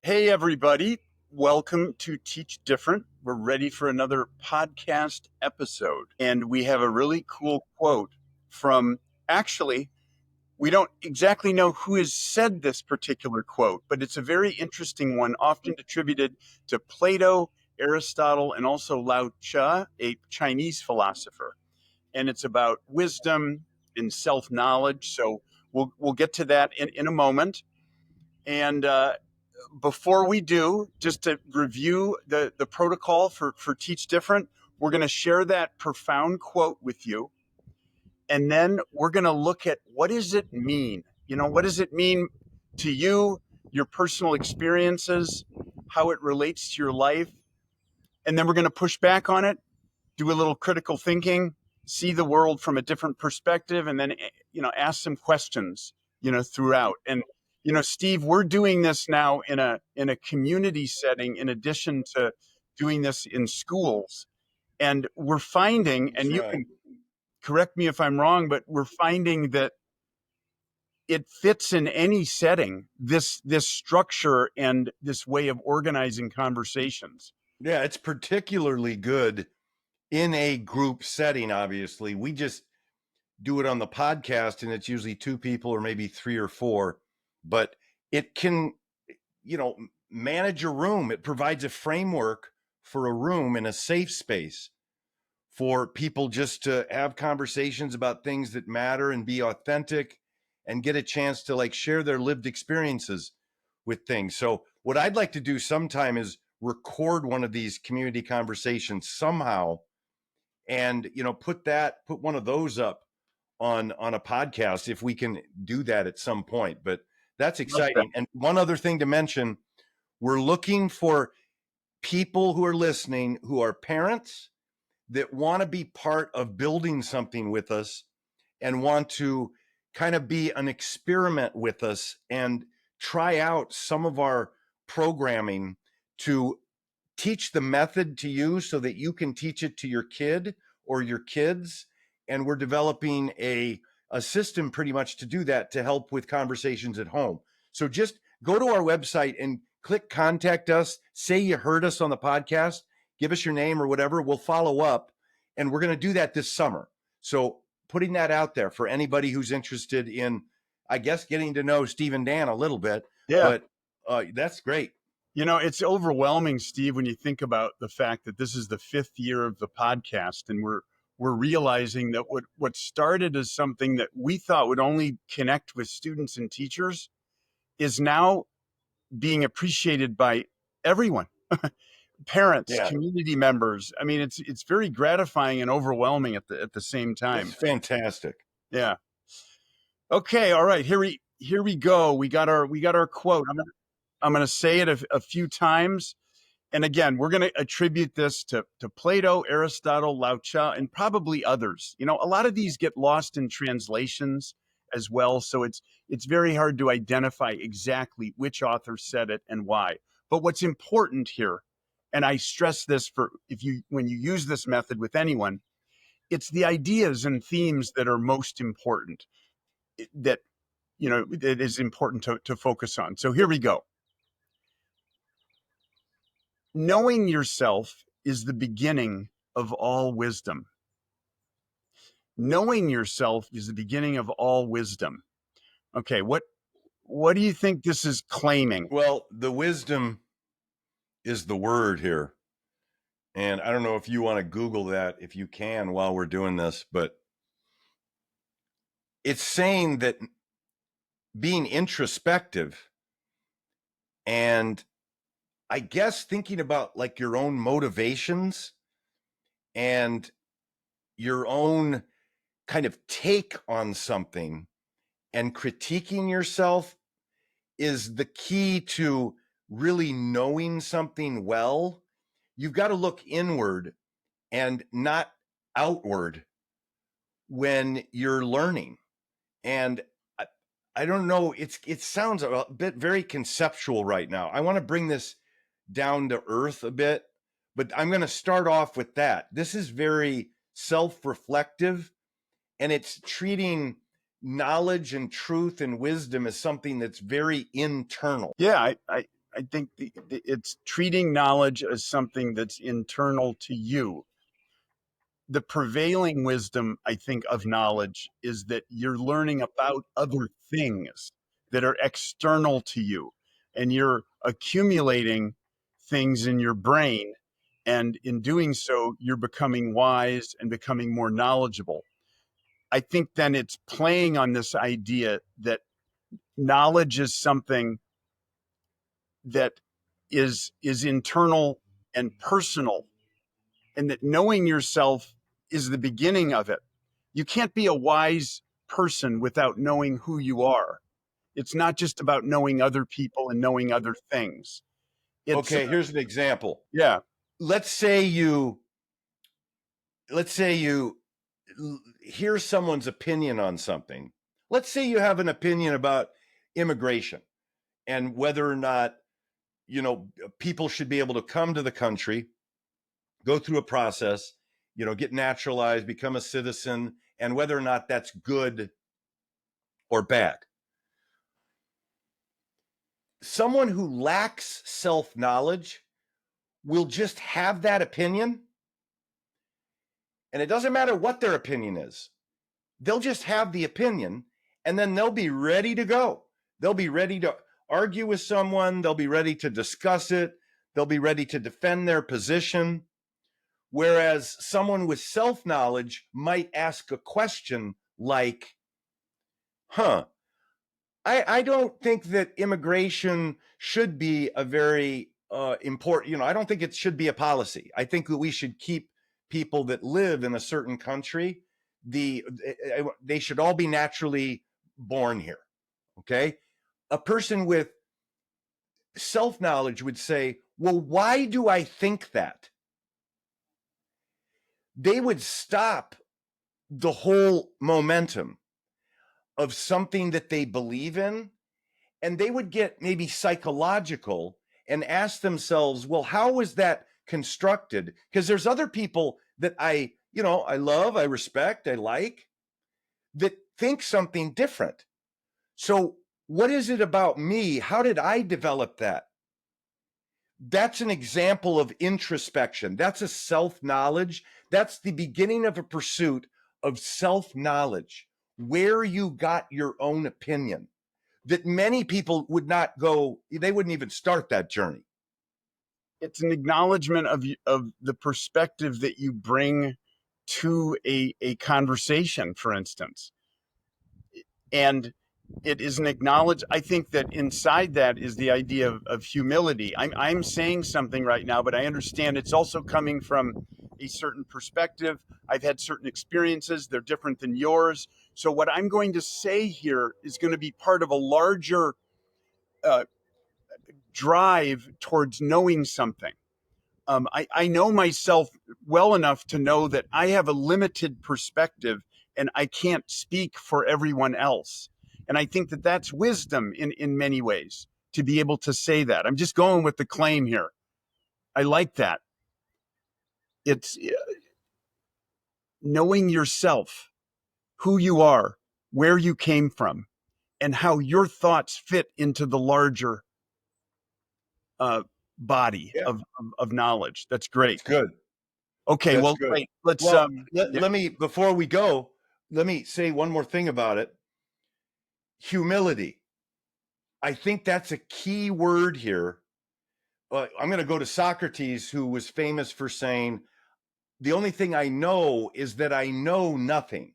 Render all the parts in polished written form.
Hey, everybody. Welcome to Teach Different. We're ready for another podcast episode. And we have a really cool quote from, actually, we don't exactly know who has said this particular quote, but it's a very interesting one, often attributed to Plato, Aristotle, and also Lao Tzu, a Chinese philosopher. And it's about wisdom and self-knowledge. So we'll get to that in a moment. And before we do, just to review the protocol for Teach Different, we're going to share that profound quote with you. And then we're going to look at what does it mean? What does it mean to you, your personal experiences, how it relates to your life? And then we're going to push back on it, do a little critical thinking, see the world from a different perspective, and then, ask some questions, throughout. And Steve, we're doing this now in a community setting, in addition to doing this in schools. And we're finding, and you can correct me if I'm wrong, but we're finding that it fits in any setting, this structure and this way of organizing conversations. Yeah, it's particularly good in a group setting, obviously. We just do it on the podcast, and it's usually two people or maybe three or four, but it can, manage a room. It provides a framework for a room in a safe space for people just to have conversations about things that matter and be authentic and get a chance to share their lived experiences with things. So what I'd like to do sometime is record one of these community conversations somehow and put one of those up on a podcast if we can do that at some point. But that's exciting. And one other thing to mention, we're looking for people who are listening who are parents that want to be part of building something with us and want to kind of be an experiment with us and try out some of our programming to teach the method to you so that you can teach it to your kid or your kids. And we're developing a system pretty much to do that, to help with conversations at home. So just go to our website and click contact us. Say you heard us on the podcast, give us your name or whatever. We'll follow up. And we're going to do that this summer. So putting that out there for anybody who's interested in, I guess, getting to know Steve and Dan a little bit. Yeah. But that's great. It's overwhelming, Steve, when you think about the fact that this is the 5th year of the podcast, and we're realizing that what started as something that we thought would only connect with students and teachers is now being appreciated by everyone. Parents, community members. I mean, it's very gratifying and overwhelming at the same time. It's fantastic. Yeah. Okay. All right. Here we go. We got our quote. I'm going to say it a few times. And again, we're going to attribute this to Plato, Aristotle, Lao Tzu, and probably others. A lot of these get lost in translations as well. So it's very hard to identify exactly which author said it and why. But what's important here, and I stress this when you use this method with anyone, it's the ideas and themes that are most important, that it is important to focus on. So here we go. Knowing yourself is the beginning of all wisdom. Knowing yourself is the beginning of all wisdom. Okay, what do you think this is claiming? Well, the wisdom is the word here. And I don't know if you want to Google that, if you can, while we're doing this, but it's saying that being introspective and I guess thinking about your own motivations and your own kind of take on something and critiquing yourself is the key to really knowing something well. You've got to look inward and not outward when you're learning. And I don't know, it sounds a bit very conceptual right now. I want to bring this down to earth a bit, but I'm going to start off with that. This is very self-reflective, and it's treating knowledge and truth and wisdom as something that's very internal. Yeah, I I think it's treating knowledge as something that's internal to you. The prevailing wisdom, I think, of knowledge is that you're learning about other things that are external to you, and you're accumulating things in your brain. And in doing so, you're becoming wise and becoming more knowledgeable. I think then it's playing on this idea that knowledge is something that is internal and personal, and that knowing yourself is the beginning of it. You can't be a wise person without knowing who you are. It's not just about knowing other people and knowing other things. It's Okay, here's an example. yeah, Let's say you hear someone's opinion on something. Let's say you have an opinion about immigration and whether or not, people should be able to come to the country, go through a process, get naturalized, become a citizen, and whether or not that's good or bad. Someone who lacks self-knowledge will just have that opinion, and it doesn't matter what their opinion is. They'll just have the opinion, and then they'll be ready to go. They'll be ready to argue with someone. They'll be ready to discuss it. They'll be ready to defend their position. Whereas someone with self-knowledge might ask a question like, I don't think that immigration should be a very important, I don't think it should be a policy. I think that we should keep people that live in a certain country, they should all be naturally born here. Okay. A person with self-knowledge would say, well, why do I think that? They would stop the whole momentum of something that they believe in, and they would get maybe psychological and ask themselves, well, how was that constructed? Because there's other people that I love, I respect, I like, that think something different. So what is it about me? How did I develop that? That's an example of introspection. That's a self-knowledge. That's the beginning of a pursuit of self-knowledge, where you got your own opinion, that many people would not go, they wouldn't even start that journey. it's an acknowledgement of the perspective that you bring to a conversation, for instance. And it is an acknowledge. I think that inside that is the idea of humility. I'm saying something right now, but I understand it's also coming from a certain perspective. I've had certain experiences, they're different than yours. So what I'm going to say here is going to be part of a larger uh, drive towards knowing something. I know myself well enough to know that I have a limited perspective and I can't speak for everyone else. And I think that that's wisdom in many ways, to be able to say that. I'm just going with the claim here. I like that. It's knowing yourself, who you are, where you came from, and how your thoughts fit into the larger uh, body Yeah, of knowledge. That's great. that's good. Okay, That's well, good. great. Let's Well, yeah. let me, before we go, let me say one more thing about it. Humility. I think that's a key word here. I'm going to go to Socrates, who was famous for saying, the only thing I know is that I know nothing.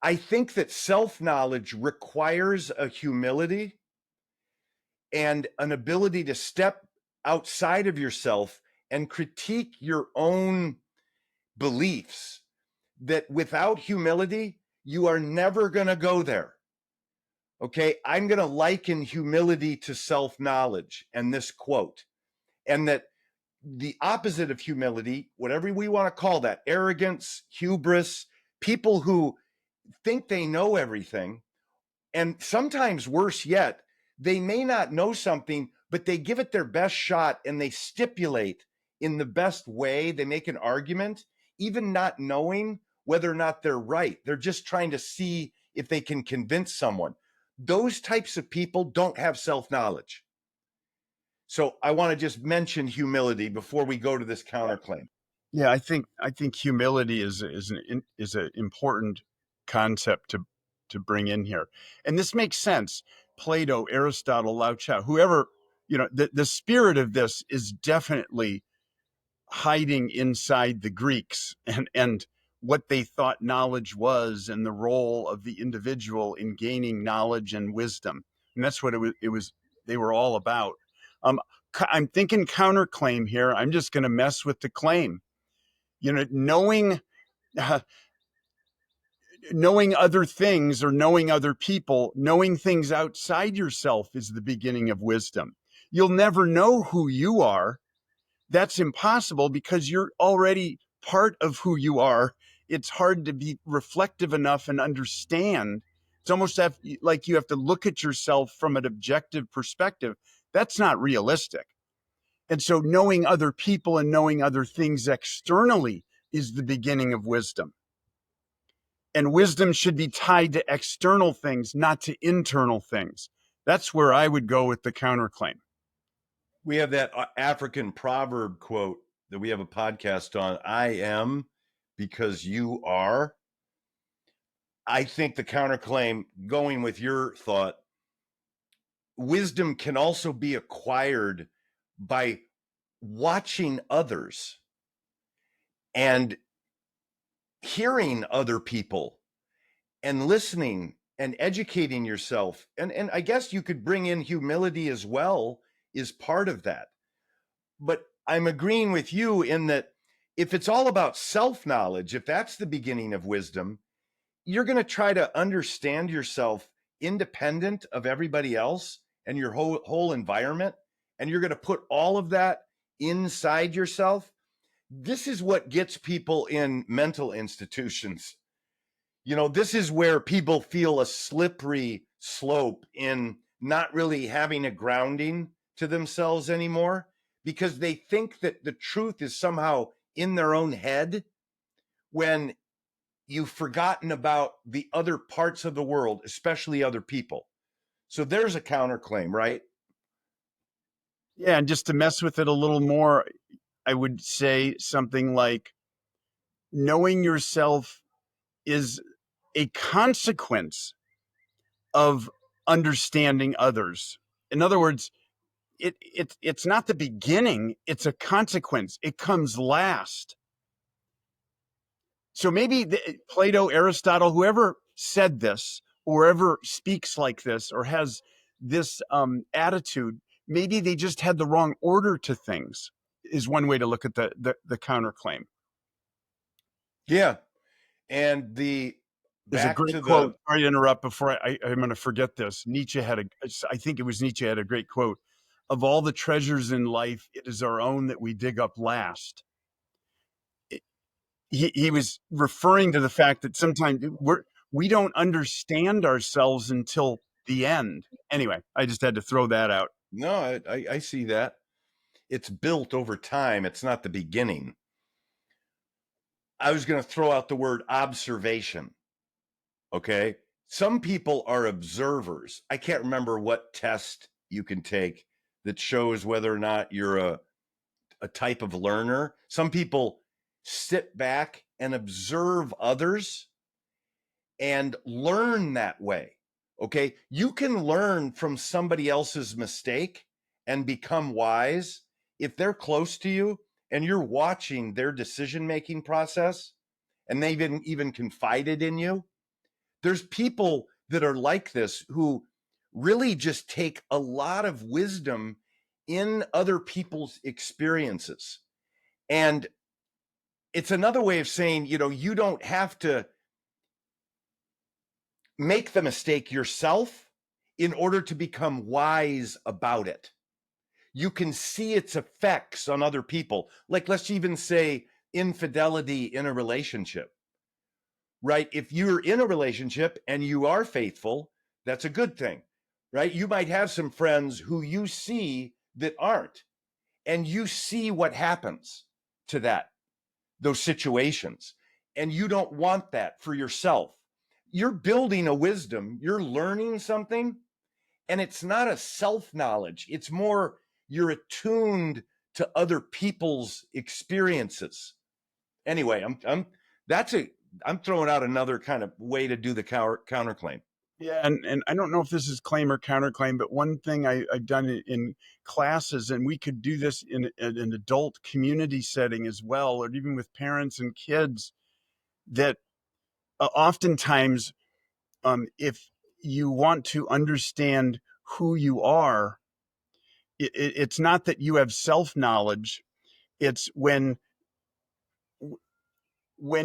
I think that self-knowledge requires a humility and an ability to step outside of yourself and critique your own beliefs, that without humility, you are never going to go there. Okay, I'm going to liken humility to self-knowledge and this quote, and that the opposite of humility, whatever we want to call that, arrogance, hubris, people who think they know everything, and sometimes worse yet, they may not know something, but they give it their best shot and they stipulate in the best way. They make an argument, even not knowing whether or not they're right. They're just trying to see if they can convince someone. those types of people don't have self-knowledge. So I want to just mention humility before we go to this counterclaim. Yeah, I think humility is an important concept to bring in here, and this makes sense. Plato, Aristotle, Lao Tzu, whoever, the spirit of this is definitely hiding inside the Greeks and what they thought knowledge was and the role of the individual in gaining knowledge and wisdom, and that's what it was they were all about. Um, I'm thinking counterclaim here. I'm just going to mess with the claim. Knowing uh, knowing other things or knowing other people, knowing things outside yourself is the beginning of wisdom. You'll never know who you are. That's impossible because you're already part of who you are. It's hard to be reflective enough and understand. It's almost like you have to look at yourself from an objective perspective. That's not realistic. And so knowing other people and knowing other things externally is the beginning of wisdom. And wisdom should be tied to external things, not to internal things. That's where I would go with the counterclaim. We have that African proverb quote that we have a podcast on. I am because you are. I think the counterclaim, going with your thought, wisdom can also be acquired by watching others and hearing other people and listening and educating yourself. And I guess you could bring in humility as well, is part of that. But I'm agreeing with you in that if it's all about self-knowledge, if that's the beginning of wisdom, you're going to try to understand yourself independent of everybody else and your whole environment, and you're going to put all of that inside yourself. This is what gets people in mental institutions. This is where people feel a slippery slope in not really having a grounding to themselves anymore, because they think that the truth is somehow in their own head when you've forgotten about the other parts of the world, especially other people. So there's a counterclaim, right? Yeah, and just to mess with it a little more, I would say something like knowing yourself is a consequence of understanding others. In other words, it's not the beginning, it's a consequence. It comes last. So maybe Plato, Aristotle, whoever said this, or ever speaks like this, or has this attitude, maybe they just had the wrong order to things. Is one way to look at the counterclaim. Yeah. And the There's a back great to quote. the Sorry to interrupt. Before I'm going to forget this, I think it was Nietzsche had a great quote: "Of all the treasures in life, it is our own that we dig up last." He was referring to the fact that sometimes we don't understand ourselves until the end. Anyway, I just had to throw that out. No, I see that. It's built over time. It's not the beginning. I was going to throw out the word observation. Okay. Some people are observers. I can't remember what test you can take that shows whether or not you're a type of learner. Some people sit back and observe others and learn that way. Okay. You can learn from somebody else's mistake and become wise if they're close to you and you're watching their decision making process and they've even confided in you. There's people that are like this who really just take a lot of wisdom in other people's experiences. And it's another way of saying, you don't have to make the mistake yourself in order to become wise about it. You can see its effects on other people. Like, let's even say infidelity in a relationship, right? If you're in a relationship and you are faithful, that's a good thing, right? You might have some friends who you see that aren't, and you see what happens to those situations. And you don't want that for yourself. you're building a wisdom, you're learning something, and it's not a self-knowledge. It's more you're attuned to other people's experiences. Anyway, I'm throwing out another kind of way to do the counterclaim. Yeah, and I don't know if this is claim or counterclaim, but one thing I've done in classes, and we could do this in an adult community setting as well, or even with parents and kids, that oftentimes, if you want to understand who you are, it's not that you have self-knowledge. It's when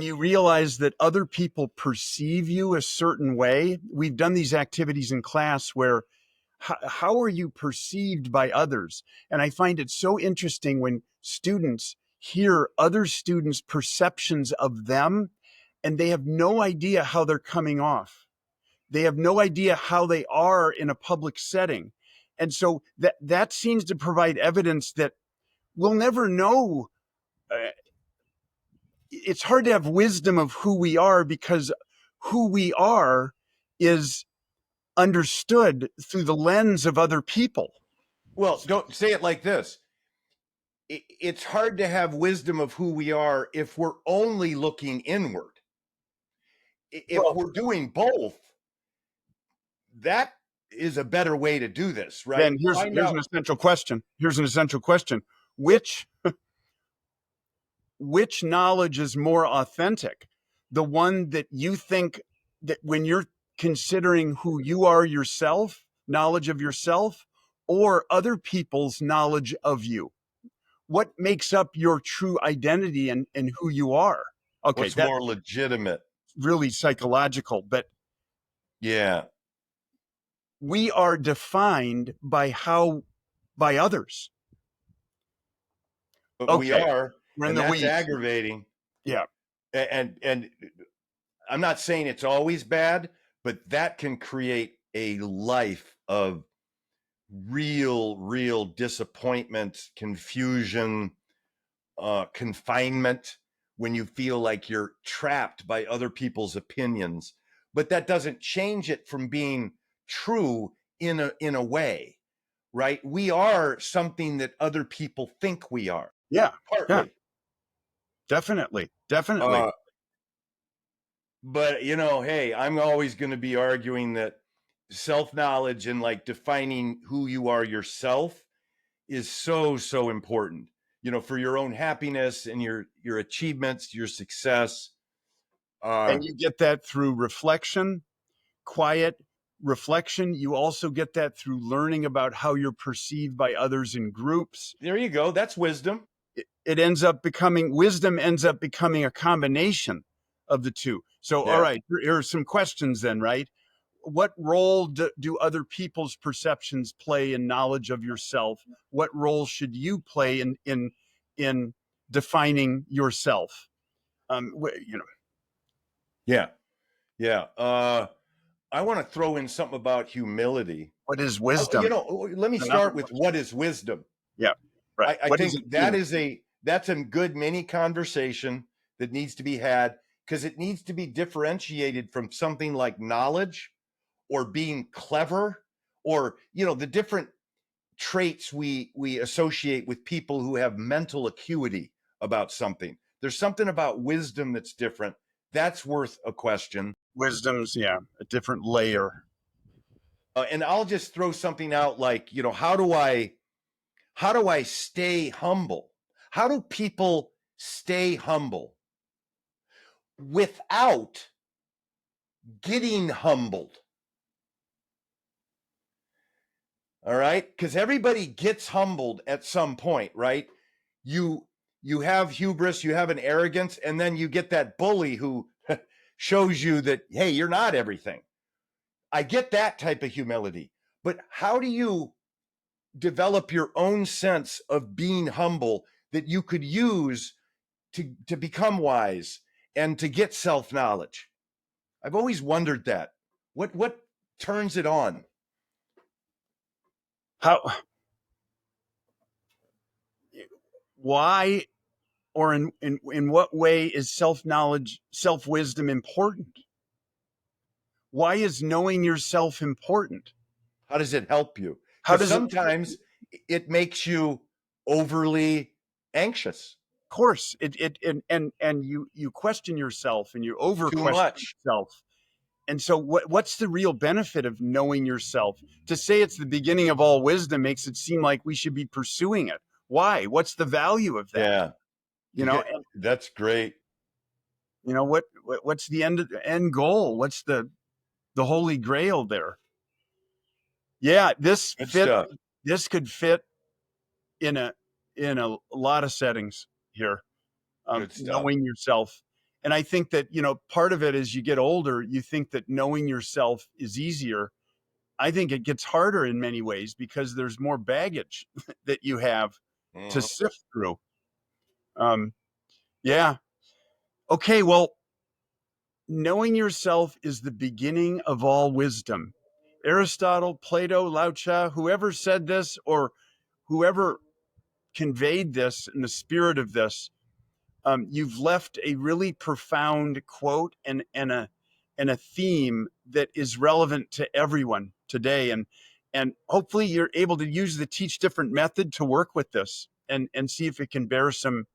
you realize that other people perceive you a certain way. We've done these activities in class where how are you perceived by others? And I find it so interesting when students hear other students' perceptions of them, and they have no idea how they're coming off. They have no idea how they are in a public setting. And so that seems to provide evidence that we'll never know. It's hard to have wisdom of who we are, because who we are is understood through the lens of other people. Well, don't say it like this. It's hard to have wisdom of who we are if we're only looking inward. If Well, we're doing both, that is a better way to do this, right? then here's Find here's out an essential question. Here's an essential question. Which knowledge is more authentic? The one that you think, that when you're considering who you are yourself, knowledge of yourself, or other people's knowledge of you? What makes up your true identity and who you are? Okay, what's that's more legitimate. really psychological, but Yeah. we are defined by others. We Okay, are, we're in and the that's weeds. aggravating. Yeah. And I'm not saying it's always bad, but that can create a life of real disappointment, confusion, confinement, when you feel like you're trapped by other people's opinions. But that doesn't change it from being true in a way, right? We are something that other people think we are, Yeah. Yeah. partly. Definitely. Definitely. Uh, but hey, I'm always going to be arguing that self-knowledge and like defining who you are yourself is so important, for your own happiness and your achievements, your success. And you get that through reflection, quiet reflection. You also get that through learning about how you're perceived by others in groups. There you go. That's wisdom. It ends up becoming wisdom, ends up becoming a combination of the two. So, all Yeah. right, here are some questions then, right? What role do other people's perceptions play in knowledge of yourself? What role should you play in defining yourself? You know, Yeah. Yeah. I want to throw in something about humility. what is wisdom? Let me Another start with question. what is wisdom. Yeah, right. I What does it think mean? that's a good mini conversation that needs to be had, because it needs to be differentiated from something like knowledge or being clever, or the different traits we associate with people who have mental acuity about something. There's something about wisdom that's different. That's worth a question. Wisdom's, yeah, a different layer. And I'll just throw something out like, how do I stay humble? How do people stay humble without getting humbled? All right? Because everybody gets humbled at some point, right? You you have hubris, you have an arrogance, and then you get that bully who shows you that, hey, you're not everything. I get that type of humility. But how do you develop your own sense of being humble that you could use to become wise and to get self-knowledge? I've always wondered that. What turns it on? How, why, or in what way is self knowledge, self wisdom important? why is knowing yourself important? How does it help you? How Because does it? sometimes it makes you overly anxious. Of course, and you question yourself and you over Too question much. yourself. And so what's the real benefit of knowing yourself? To say it's the beginning of all wisdom makes it seem like we should be pursuing it. Why? What's the value of that? Yeah. You know, and That's great. what's the end goal? What's the holy grail there? Yeah, Good stuff. this could fit in a lot of settings here. Good stuff. Knowing yourself. And I think that, part of it as you get older, you think that knowing yourself is easier. I think it gets harder in many ways because there's more baggage that you have to Mhm. sift through. Um, yeah. Okay. Well, knowing yourself is the beginning of all wisdom. Aristotle, Plato, Lao Tzu, whoever said this or whoever conveyed this in the spirit of this, you've left a really profound quote and a theme that is relevant to everyone today. And hopefully you're able to use the Teach Different method to work with this and see if it can bear some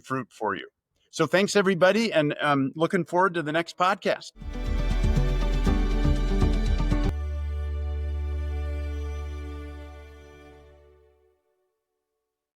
fruit for you. So thanks everybody, and looking forward to the next podcast.